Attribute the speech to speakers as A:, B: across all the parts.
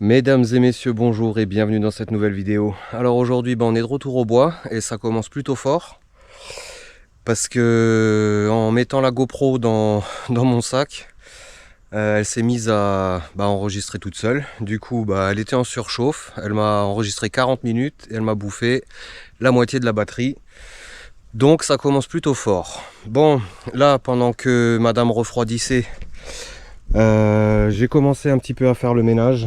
A: Mesdames et messieurs, bonjour et bienvenue dans cette nouvelle vidéo. Alors aujourd'hui, on est de retour au bois et ça commence plutôt fort. Parce que en mettant la GoPro dans mon sac, elle s'est mise à enregistrer toute seule. Du coup, elle était en surchauffe. Elle m'a enregistré 40 minutes et elle m'a bouffé la moitié de la batterie. Donc ça commence plutôt fort. Bon, là, pendant que madame refroidissait, j'ai commencé un petit peu à faire le ménage.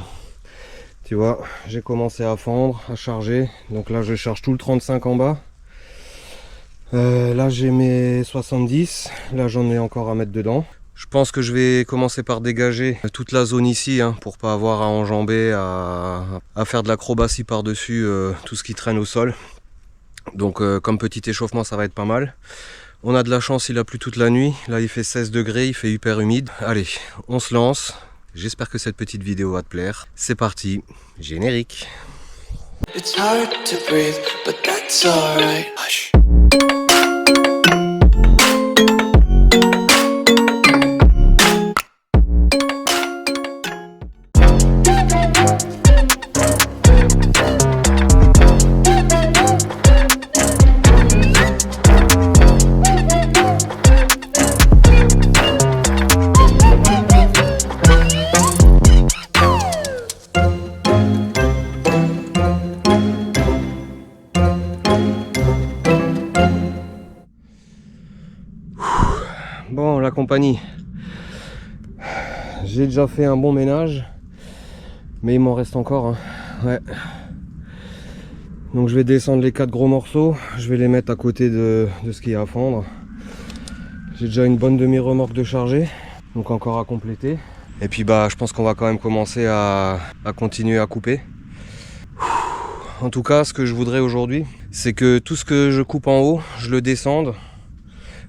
A: Tu vois, j'ai commencé à fendre, à charger. Donc là, je charge tout le 35 en bas. Là, j'ai mes 70. Là, j'en ai encore à mettre dedans. Je pense que je vais commencer par dégager toute la zone ici, pour pas avoir à enjamber, à faire de l'acrobatie par-dessus tout ce qui traîne au sol. Donc, comme petit échauffement, ça va être pas mal. On a de la chance, il a plu toute la nuit. Là, il fait 16 degrés, il fait hyper humide. Allez, on se lance. J'espère que cette petite vidéo va te plaire. C'est parti, générique. It's hard to breathe, but that's all right. Hush. Bon, la compagnie, j'ai déjà fait un bon ménage, mais il m'en reste encore. Ouais. Donc je vais descendre les 4 gros morceaux, je vais les mettre à côté de ce qu'il y a à fendre. J'ai déjà une bonne demi-remorque de charger, donc encore à compléter. Et puis je pense qu'on va quand même commencer à continuer à couper. En tout cas, ce que je voudrais aujourd'hui, c'est que tout ce que je coupe en haut, je le descende.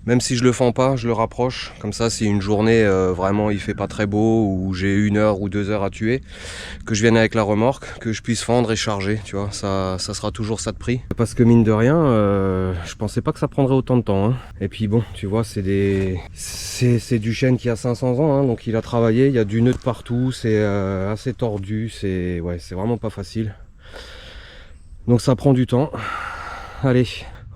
A: Même si je le fends pas, je le rapproche. Comme ça, si une journée vraiment il fait pas très beau ou j'ai 1 heure ou 2 heures à tuer, que je vienne avec la remorque, que je puisse fendre et charger, tu vois, ça sera toujours ça de prix. Parce que mine de rien, je pensais pas que ça prendrait autant de temps. Et puis bon, tu vois, c'est du chêne qui a 500 ans, donc il a travaillé, il y a du nœud de partout, c'est assez tordu, c'est vraiment pas facile. Donc ça prend du temps. Allez.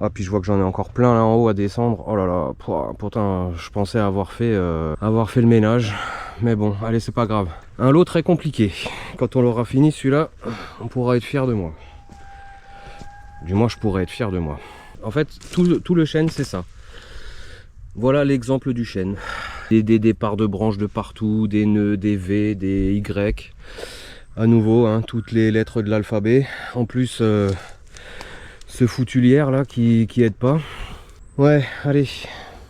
A: Ah, puis je vois que j'en ai encore plein là en haut à descendre. Oh là là, pourtant je pensais avoir fait le ménage. Mais bon, allez, c'est pas grave. Un lot très compliqué. Quand on l'aura fini celui-là, on pourra être fier de moi. Du moins, je pourrais être fier de moi. En fait, tout le chêne, c'est ça. Voilà l'exemple du chêne. Des départs de branches de partout, des nœuds, des V, des Y. À nouveau, toutes les lettres de l'alphabet. En plus... ce foutu lierre là qui aide pas. Ouais, allez,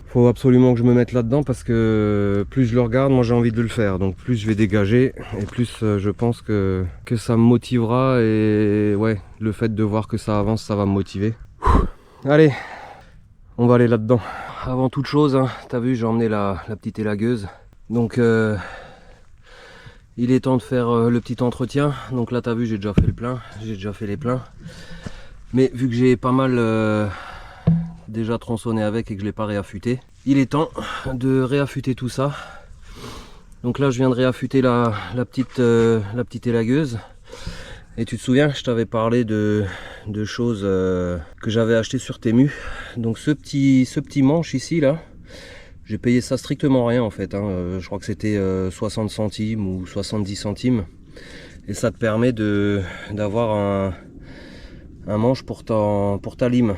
A: faut absolument que je me mette là-dedans parce que plus je le regarde, moi j'ai envie de le faire. Donc plus je vais dégager et plus je pense que ça me motivera. Et ouais, le fait de voir que ça avance, ça va me motiver. Allez, on va aller là-dedans. Avant toute chose, t'as vu, j'ai emmené la petite élagueuse. Donc il est temps de faire le petit entretien. Donc là t'as vu, j'ai déjà fait le plein, j'ai déjà fait les pleins. Mais vu que j'ai pas mal déjà tronçonné avec et que je ne l'ai pas réaffûté, il est temps de réaffûter tout ça. Donc là je viens de réaffûter la petite élagueuse. Et tu te souviens, je t'avais parlé de choses que j'avais achetées sur Temu. Donc ce petit manche ici là, j'ai payé ça strictement rien en fait. Je crois que c'était 60 centimes ou 70 centimes. Et ça te permet d'avoir un manche pour ta lime.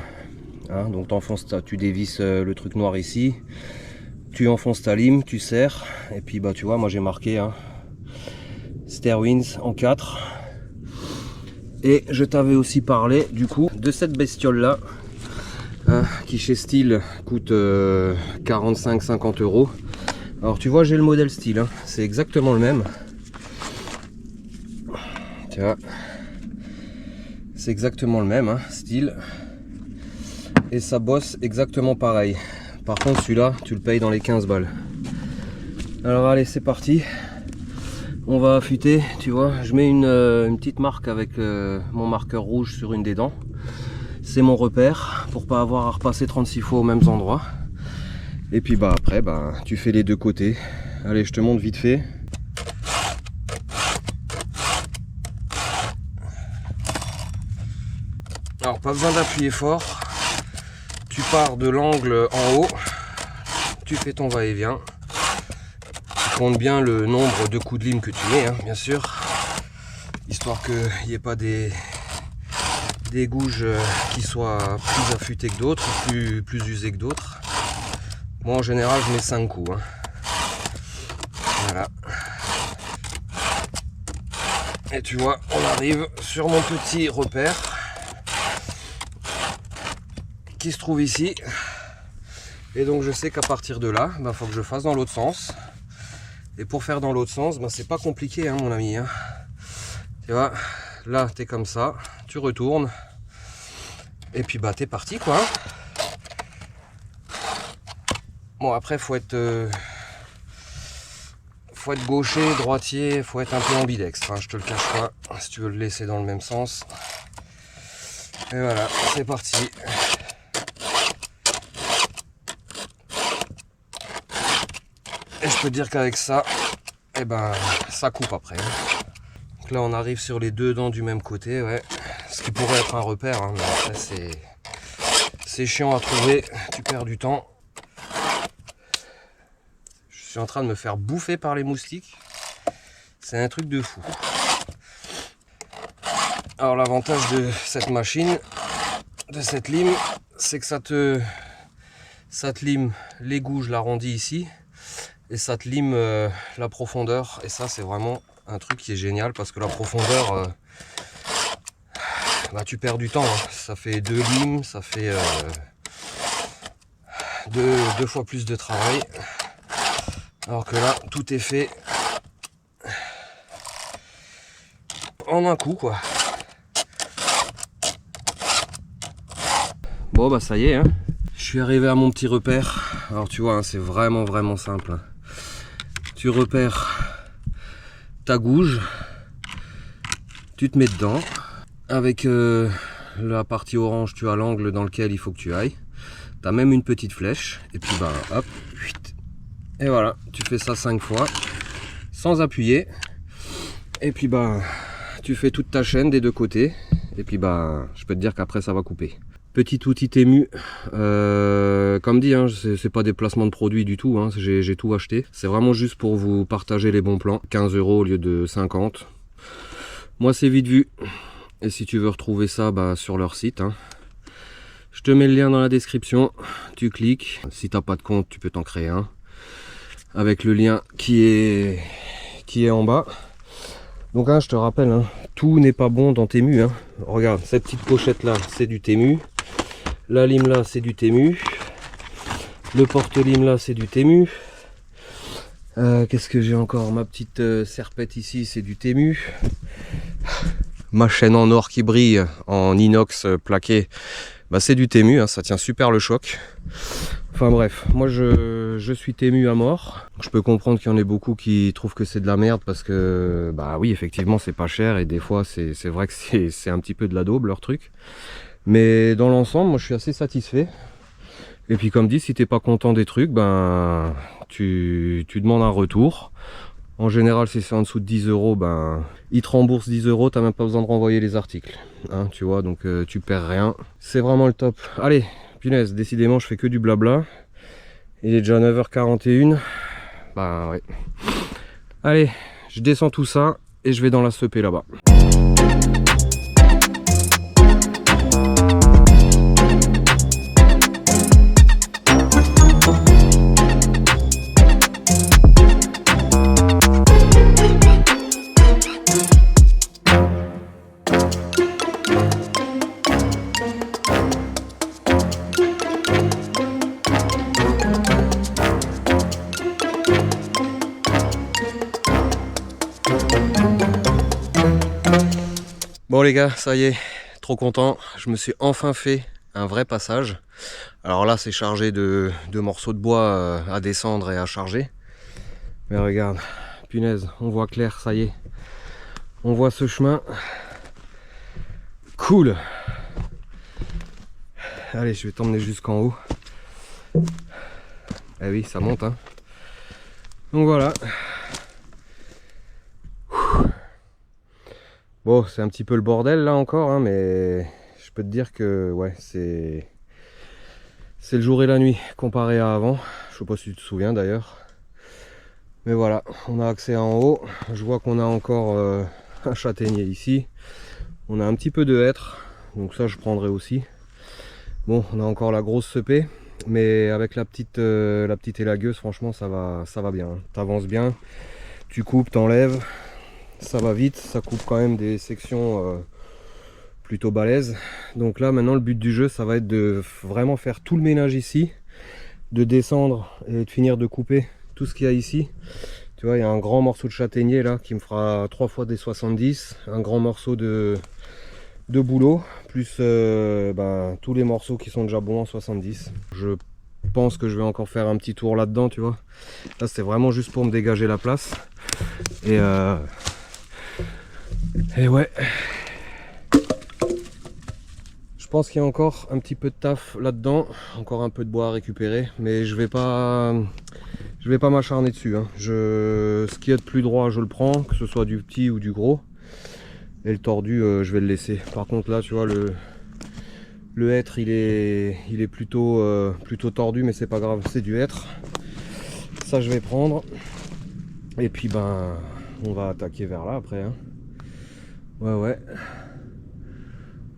A: Donc tu dévisses le truc noir ici, tu enfonces ta lime, tu serres, et puis tu vois, moi j'ai marqué Sterwins en 4. Et je t'avais aussi parlé du coup de cette bestiole là, qui chez Stihl coûte 45-50 euros. Alors tu vois, j'ai le modèle Stihl, c'est exactement le même. Tu vois, c'est exactement le même, Stihl. Et ça bosse exactement pareil. Par contre, celui-là, tu le payes dans les 15 balles. Alors allez, c'est parti. On va affûter, tu vois. Je mets une petite marque avec mon marqueur rouge sur une des dents. C'est mon repère pour pas avoir à repasser 36 fois aux mêmes endroits. Et puis après, tu fais les deux côtés. Allez, je te montre vite fait. Alors pas besoin d'appuyer fort, tu pars de l'angle en haut, tu fais ton va-et-vient, tu comptes bien le nombre de coups de lime que tu mets, hein, bien sûr, histoire qu'il n'y ait pas des gouges qui soient plus affûtés que d'autres, plus usés que d'autres. Moi en général je mets 5 coups. Hein. Voilà. Et tu vois, on arrive sur mon petit repère qui se trouve ici. Et donc je sais qu'à partir de là, il faut que je fasse dans l'autre sens. Et pour faire dans l'autre sens, c'est pas compliqué hein, mon ami. Hein. Tu vois, là tu es comme ça, tu retournes. Et puis t'es parti quoi. Bon après faut être gaucher, droitier, faut être un peu ambidextre, hein, je te le cache pas, si tu veux le laisser dans le même sens. Et voilà, c'est parti. Et je peux te dire qu'avec ça, ça coupe après. Donc là on arrive sur les deux dents du même côté, ouais. Ce qui pourrait être un repère, hein, mais après c'est chiant à trouver, tu perds du temps. Je suis en train de me faire bouffer par les moustiques. C'est un truc de fou. Alors l'avantage de cette machine, de cette lime, c'est que ça te lime les gouges, l'arrondi ici, et ça te lime la profondeur. Et ça c'est vraiment un truc qui est génial parce que la profondeur, tu perds du temps. Hein. Ça fait 2 limes, ça fait deux fois plus de travail. Alors que là, tout est fait en un coup, quoi. Bon, ça y est, hein. Je suis arrivé à mon petit repère. Alors, tu vois, hein, c'est vraiment simple. Hein. Tu repères ta gouge, tu te mets dedans. Avec la partie orange, tu as l'angle dans lequel il faut que tu ailles. Tu as même une petite flèche. Et puis, hop. Et voilà, tu fais ça 5 fois, sans appuyer. Et puis tu fais toute ta chaîne des deux côtés. Et puis je peux te dire qu'après ça va couper. Petit outil Temu, comme dit, hein, c'est pas des placements de produits du tout, hein, j'ai tout acheté. C'est vraiment juste pour vous partager les bons plans. 15 € au lieu de 50. Moi c'est vite vu. Et si tu veux retrouver ça sur leur site, hein, je te mets le lien dans la description. Tu cliques. Si t'as pas de compte, tu peux t'en créer un. Avec le lien qui est en bas. Donc je te rappelle, hein, tout n'est pas bon dans Temu. Hein. Regarde, cette petite pochette là, c'est du Temu. La lime là, c'est du Temu. Le porte-lime là, c'est du Temu. Qu'est-ce que j'ai encore? Ma petite serpette ici, c'est du Temu. Ma chaîne en or qui brille en inox plaqué, c'est du Temu, hein, ça tient super le choc. Enfin bref, moi je suis Temu à mort. Je peux comprendre qu'il y en ait beaucoup qui trouvent que c'est de la merde parce que oui effectivement c'est pas cher et des fois c'est vrai que c'est un petit peu de la daube leur truc. Mais dans l'ensemble moi je suis assez satisfait. Et puis comme dit, si t'es pas content des trucs, tu demandes un retour. En général si c'est en dessous de 10 €, ils te remboursent 10 €, t'as même pas besoin de renvoyer les articles. Hein, tu vois, donc tu perds rien. C'est vraiment le top. Allez, punaise, décidément je fais que du blabla. Il est déjà 9h41. Ouais. Allez, je descends tout ça et je vais dans la CP là-bas. Bon les gars, ça y est, trop content, je me suis enfin fait un vrai passage. Alors là c'est chargé de morceaux de bois à descendre et à charger. Mais regarde, punaise, on voit clair, ça y est. On voit ce chemin. Cool. Allez, je vais t'emmener jusqu'en haut. Eh oui, ça monte, hein. Donc voilà. Bon, c'est un petit peu le bordel là encore, hein, mais je je peux te dire que ouais, c'est le jour et la nuit comparé à avant. Je sais pas si tu te souviens d'ailleurs. Mais voilà, on a accès en haut. Je vois qu'on a encore un châtaignier ici. On a un petit peu de hêtre, donc ça je prendrai aussi. Bon, on a encore la grosse sepée, mais avec la petite élagueuse, franchement ça va bien. T'avances bien, tu coupes, t'enlèves, ça va vite, ça coupe quand même des sections plutôt balèzes. Donc là maintenant le but du jeu, ça va être de vraiment faire tout le ménage ici, de descendre et de finir de couper tout ce qu'il y a ici. Tu vois, il y a un grand morceau de châtaignier là qui me fera 3 fois des 70, un grand morceau de bouleau, plus tous les morceaux qui sont déjà bons en 70. Je pense que je vais encore faire un petit tour là-dedans, tu vois. Là, c'est vraiment juste pour me dégager la place. Et ouais. Je pense qu'il y a encore un petit peu de taf là-dedans, encore un peu de bois à récupérer, mais je vais pas m'acharner dessus, hein. Ce qui est de plus droit, je le prends, que ce soit du petit ou du gros. Et le tordu, je vais le laisser. Par contre là, tu vois, le hêtre, il est plutôt tordu, mais c'est pas grave, c'est du hêtre. Ça, je vais prendre. Et puis, ben, on va attaquer vers là après, hein. Ouais.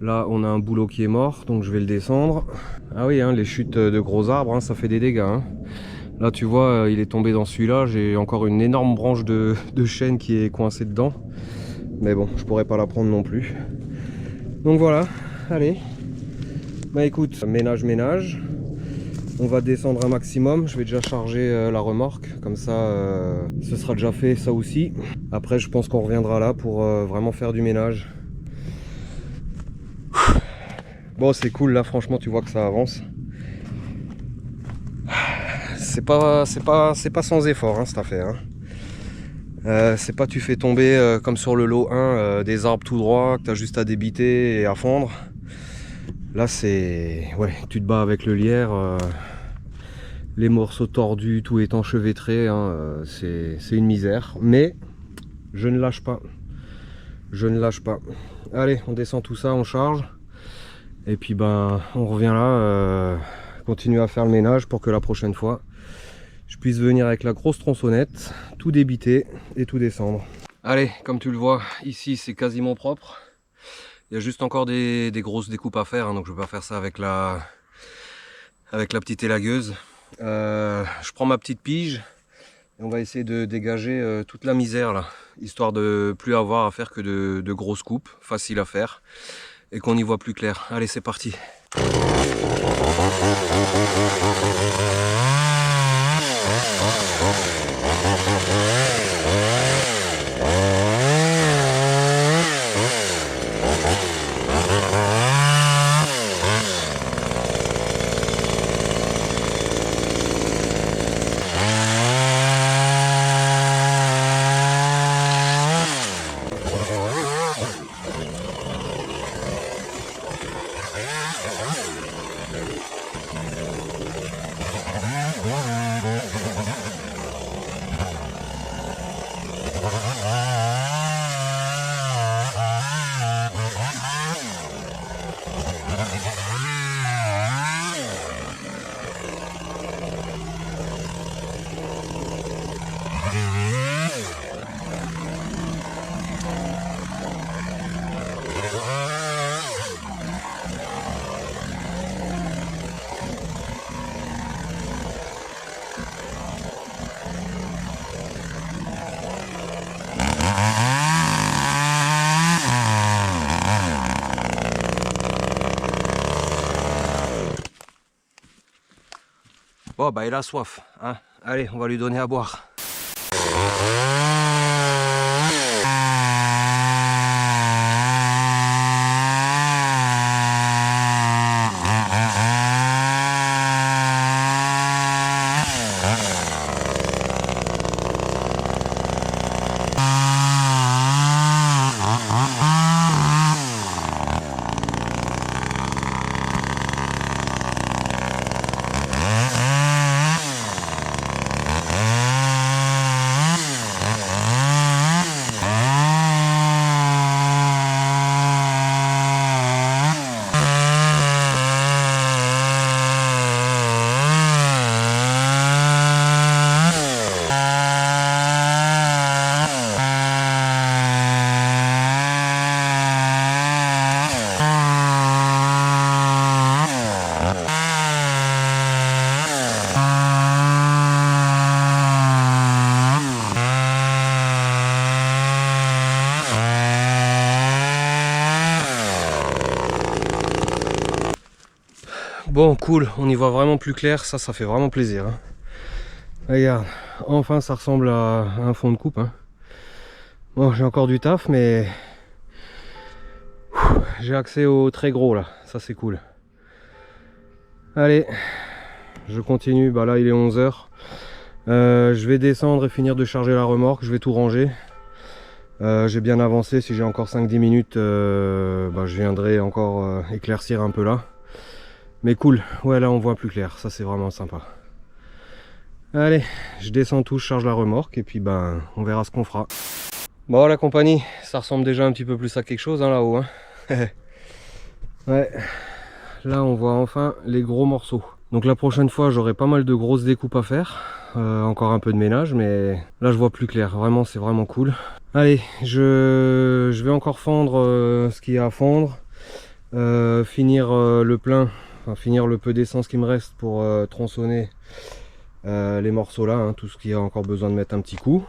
A: Là, on a un bouleau qui est mort, donc je vais le descendre. Ah oui, hein, les chutes de gros arbres, hein, ça fait des dégâts, hein. Là, tu vois, il est tombé dans celui-là. J'ai encore une énorme branche de chêne qui est coincée dedans. Mais bon, je pourrais pas la prendre non plus. Donc voilà, allez. Bah écoute, ménage. On va descendre un maximum. Je vais déjà charger la remorque. Comme ça, ce sera déjà fait, ça aussi. Après, je pense qu'on reviendra là pour vraiment faire du ménage. Bon, c'est cool, là, franchement, tu vois que ça avance. C'est pas sans effort, hein, cette affaire, hein. C'est pas tu fais tomber comme sur le lot 1 des arbres tout droit que tu as juste à débiter et à fondre. Là c'est ouais, tu te bats avec le lierre, les morceaux tordus, tout est enchevêtré, hein, c'est une misère, mais je ne lâche pas. Allez, on descend tout ça, on charge et puis ben on revient là, continuer à faire le ménage pour que la prochaine fois je puisse venir avec la grosse tronçonnette, tout débiter et tout descendre. Allez, comme tu le vois, ici c'est quasiment propre. Il y a juste encore des grosses découpes à faire, hein, donc je vais pas faire ça avec la petite élagueuse. Je prends ma petite pige et on va essayer de dégager toute la misère là, histoire de plus avoir à faire que de grosses coupes, faciles à faire, et qu'on y voit plus clair. Allez, c'est parti. Bon bah il a soif, hein. Allez, on va lui donner à boire. Bon, cool, on y voit vraiment plus clair, ça fait vraiment plaisir. Hein. Regarde, enfin ça ressemble à un fond de coupe. Hein. Bon, j'ai encore du taf, mais j'ai accès au très gros là, ça c'est cool. Allez, je continue, bah là il est 11 h. Je vais descendre et finir de charger la remorque, je vais tout ranger. J'ai bien avancé, si j'ai encore 5-10 minutes, bah, je viendrai encore éclaircir un peu là. Mais cool, ouais là on voit plus clair, ça c'est vraiment sympa. Allez, je descends tout, je charge la remorque et puis ben on verra ce qu'on fera. Bon la compagnie, ça ressemble déjà un petit peu plus à quelque chose hein, là-haut. Hein. Ouais, là on voit enfin les gros morceaux. Donc la prochaine fois j'aurai pas mal de grosses découpes à faire. Encore un peu de ménage, mais là je vois plus clair, vraiment c'est vraiment cool. Allez, je vais encore fendre ce qu'il y a à fondre, finir le plein, enfin finir le peu d'essence qui me reste pour tronçonner les morceaux là, hein, tout ce qui a encore besoin de mettre un petit coup.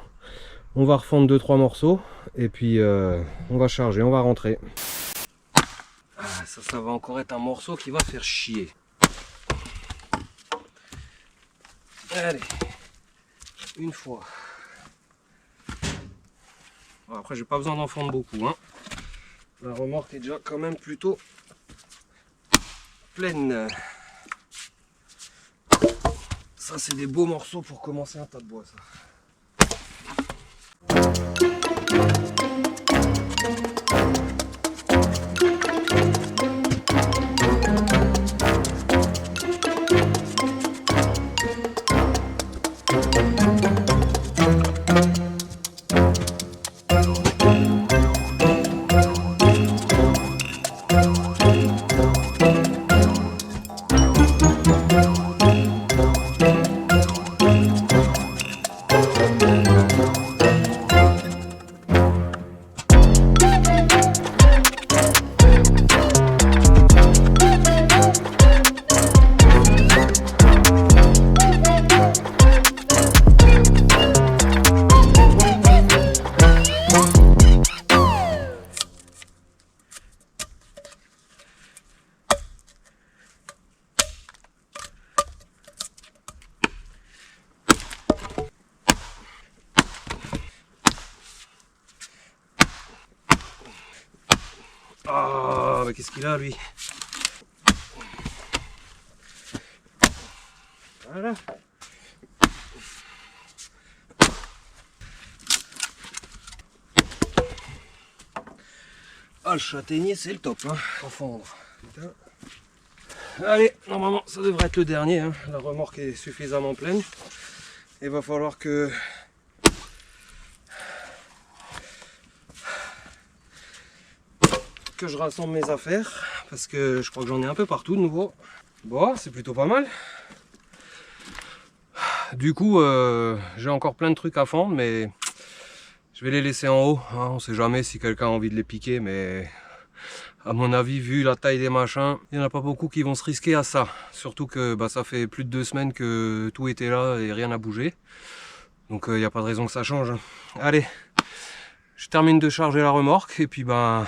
A: On va refondre 2-3 morceaux et puis on va charger, on va rentrer. Ah, ça va encore être un morceau qui va faire chier. Allez, une fois. Bon, après j'ai pas besoin d'en fondre beaucoup. Hein. La remorque est déjà quand même plutôt pleine. Ça c'est des beaux morceaux pour commencer un tas de bois ça. Ah, mais qu'est-ce qu'il a lui? Voilà. Ah, le châtaignier c'est le top hein, à fondre. Putain. Allez, normalement ça devrait être le dernier, hein. La remorque est suffisamment pleine. Il va falloir que je rassemble mes affaires parce que je crois que j'en ai un peu partout de nouveau. Bon, c'est plutôt pas mal. Du coup, j'ai encore plein de trucs à fondre, mais je vais les laisser en haut. Hein. On sait jamais si quelqu'un a envie de les piquer, mais à mon avis, vu la taille des machins, il n'y en a pas beaucoup qui vont se risquer à ça. Surtout que bah, ça fait plus de 2 semaines que tout était là et rien n'a bougé. Donc il n'y a pas de raison que ça change. Hein. Allez, je termine de charger la remorque et puis bah,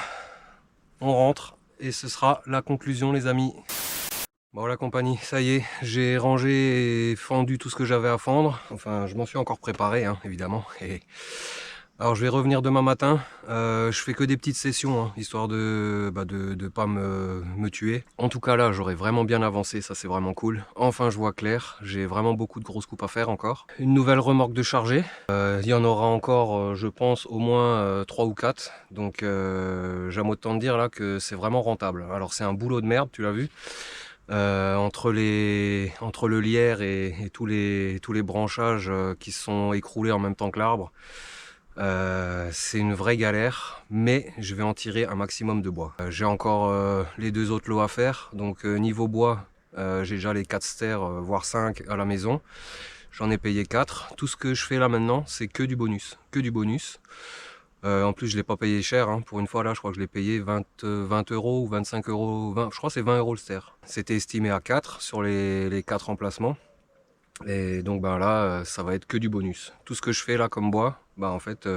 A: on rentre. Et ce sera la conclusion les amis. Bon la compagnie, ça y est, j'ai rangé et fendu tout ce que j'avais à fendre. Enfin, je m'en suis encore préparé, hein, évidemment. Et alors je vais revenir demain matin. Je fais que des petites sessions, hein, histoire de pas me tuer. En tout cas là, j'aurais vraiment bien avancé, ça c'est vraiment cool. Enfin, je vois clair, j'ai vraiment beaucoup de grosses coupes à faire encore. Une nouvelle remorque de charger. Il y en aura encore, je pense, au moins 3 ou 4. Donc j'aime autant te dire là que c'est vraiment rentable. Alors c'est un boulot de merde, tu l'as vu. Entre le lierre et tous les branchages qui se sont écroulés en même temps que l'arbre, c'est une vraie galère, mais je vais en tirer un maximum de bois. J'ai encore les 2 autres lots à faire, donc niveau bois, j'ai déjà les 4 stères, voire 5 à la maison. J'en ai payé 4. Tout ce que je fais là maintenant, c'est que du bonus. Que du bonus. En plus, je ne l'ai pas payé cher. Hein. Pour une fois, là, je crois que je l'ai payé 20 € ou 25 €. Je crois que c'est 20 € le ster. C'était estimé à 4 sur les 4 emplacements. Et donc, ben là, ça va être que du bonus. Tout ce que je fais là comme bois, ben, en fait,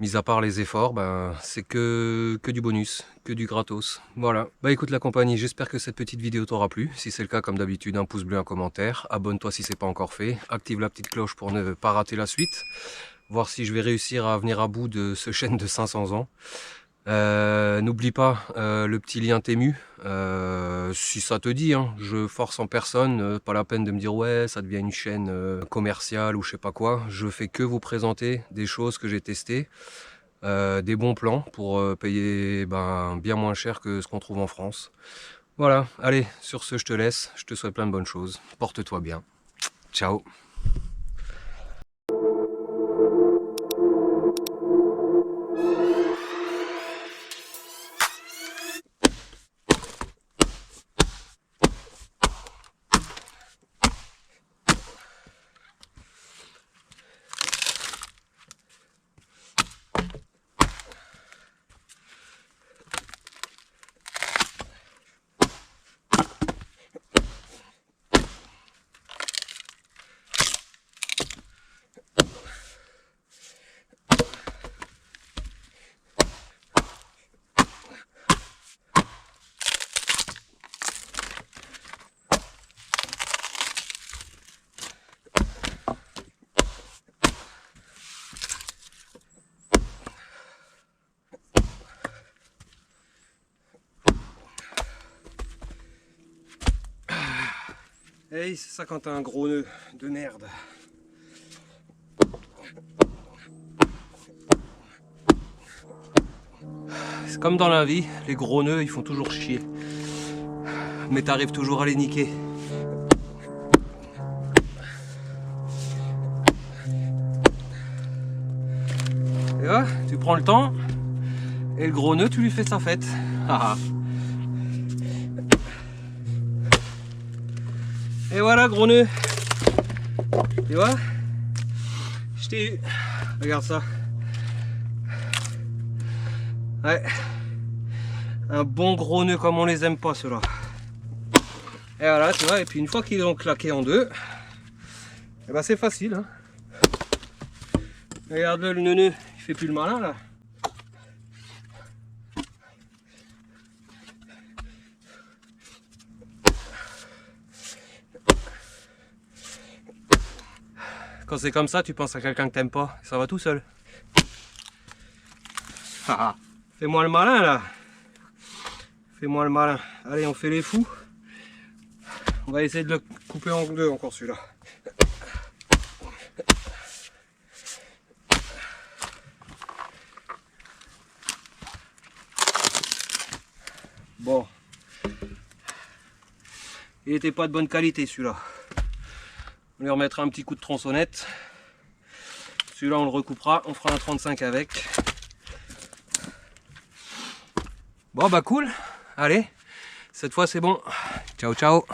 A: Mis à part les efforts, ben, c'est que du bonus, que du gratos. Voilà. Bah écoute la compagnie, j'espère que cette petite vidéo t'aura plu. Si c'est le cas, comme d'habitude, un pouce bleu, un commentaire. Abonne-toi si c'est pas encore fait. Active la petite cloche pour ne pas rater la suite. Voir si je vais réussir à venir à bout de ce chêne de 500 ans. N'oublie pas le petit lien Temu, si ça te dit, hein, je force en personne, pas la peine de me dire ouais ça devient une chaîne commerciale ou je sais pas quoi, je fais que vous présenter des choses que j'ai testées, des bons plans pour payer bien moins cher que ce qu'on trouve en France. Voilà, allez, sur ce je te laisse, je te souhaite plein de bonnes choses, porte-toi bien, ciao. Hey, c'est ça quand t'as un gros nœud de merde. C'est comme dans la vie, les gros nœuds ils font toujours chier. Mais t'arrives toujours à les niquer. Et là, tu prends le temps et le gros nœud tu lui fais sa fête. Et voilà gros nœud. Tu vois, je t'ai eu. Regarde ça. Ouais. Un bon gros nœud comme on les aime pas ceux-là. Et voilà, tu vois, et puis une fois qu'ils ont claqué en deux, et ben c'est facile. Hein. Regarde le nœud, il fait plus le malin là. Quand c'est comme ça, tu penses à quelqu'un que t'aimes pas, ça va tout seul. Fais-moi le malin là. Fais-moi le malin. Allez, on fait les fous. On va essayer de le couper en deux encore celui-là. Bon. Il n'était pas de bonne qualité celui-là. On lui remettra un petit coup de tronçonnette. Celui-là on le recoupera, on fera un 35 avec. Bon bah cool. Allez, cette fois c'est bon. Ciao ciao.